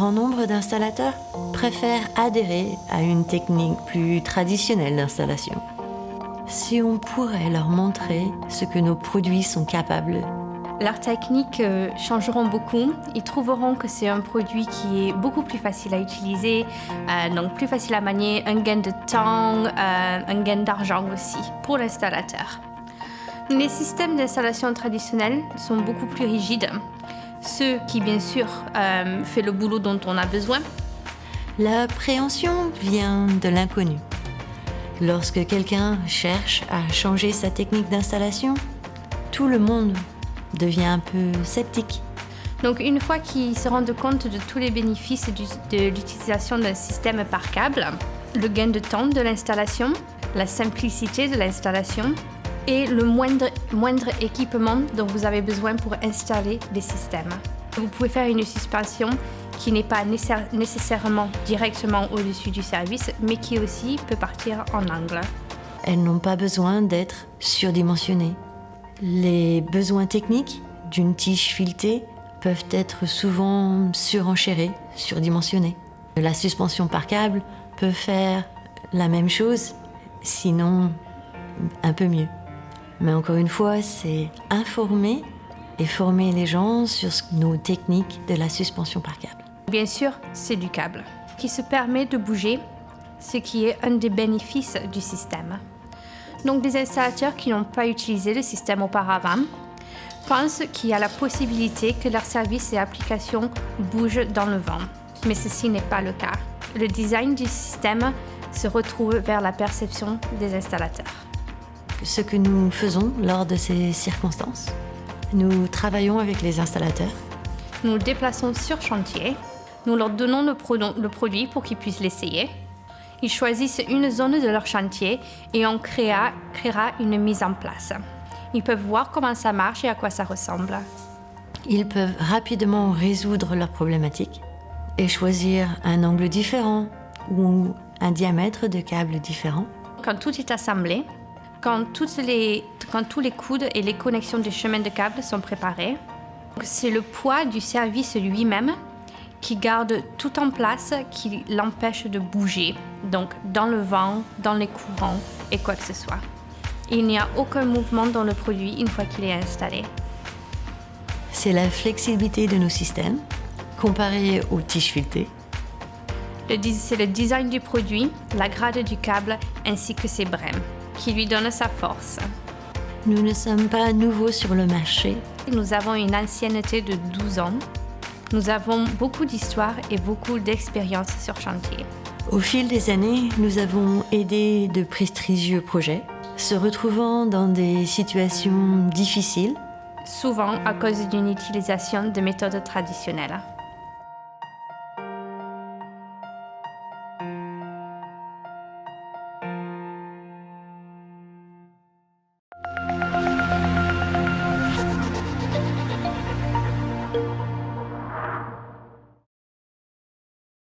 grand nombre d'installateurs préfèrent adhérer à une technique plus traditionnelle d'installation. Si on pourrait leur montrer ce que nos produits sont capables. Leurs techniques changeront beaucoup. Ils trouveront que c'est un produit qui est beaucoup plus facile à utiliser, donc plus facile à manier, un gain de temps, un gain d'argent aussi pour l'installateur. Les systèmes d'installation traditionnels sont beaucoup plus rigides, ceux qui bien sûr font le boulot dont on a besoin. L'appréhension vient de l'inconnu. Lorsque quelqu'un cherche à changer sa technique d'installation, tout le monde devient un peu sceptique. Donc une fois qu'ils se rendent compte de tous les bénéfices de l'utilisation d'un système par câble, le gain de temps de l'installation, la simplicité de l'installation et le moindre équipement dont vous avez besoin pour installer des systèmes. Vous pouvez faire une suspension qui n'est pas nécessairement directement au-dessus du service, mais qui aussi peut partir en angle. Elles n'ont pas besoin d'être surdimensionnées. Les besoins techniques d'une tige filetée peuvent être souvent surenchérés, surdimensionnés. La suspension par câble peut faire la même chose, sinon un peu mieux. Mais encore une fois, c'est informer et former les gens sur nos techniques de la suspension par câble. Bien sûr, c'est du câble qui se permet de bouger, ce qui est un des bénéfices du système. Donc, des installateurs qui n'ont pas utilisé le système auparavant pensent qu'il y a la possibilité que leurs services et applications bougent dans le vent. Mais ceci n'est pas le cas. Le design du système se retrouve vers la perception des installateurs. Ce que nous faisons lors de ces circonstances, nous travaillons avec les installateurs. Nous le déplaçons sur chantier. Nous leur donnons le produit pour qu'ils puissent l'essayer. Ils choisissent une zone de leur chantier et on créera une mise en place. Ils peuvent voir comment ça marche et à quoi ça ressemble. Ils peuvent rapidement résoudre leurs problématiques et choisir un angle différent ou un diamètre de câble différent. Quand tout est assemblé, quand tous les coudes et les connexions des chemins de câbles sont préparés, c'est le poids du service lui-même qui garde tout en place, qui l'empêche de bouger, donc dans le vent, dans les courants et quoi que ce soit. Il n'y a aucun mouvement dans le produit une fois qu'il est installé. C'est la flexibilité de nos systèmes, comparée aux tiges filetées. C'est le design du produit, la grade du câble ainsi que ses brèmes, qui lui donnent sa force. Nous ne sommes pas nouveaux sur le marché. Nous avons une ancienneté de 12 ans. Nous avons beaucoup d'histoire et beaucoup d'expérience sur chantier. Au fil des années, nous avons aidé de prestigieux projets, se retrouvant dans des situations difficiles. Souvent à cause d'une utilisation de méthodes traditionnelles.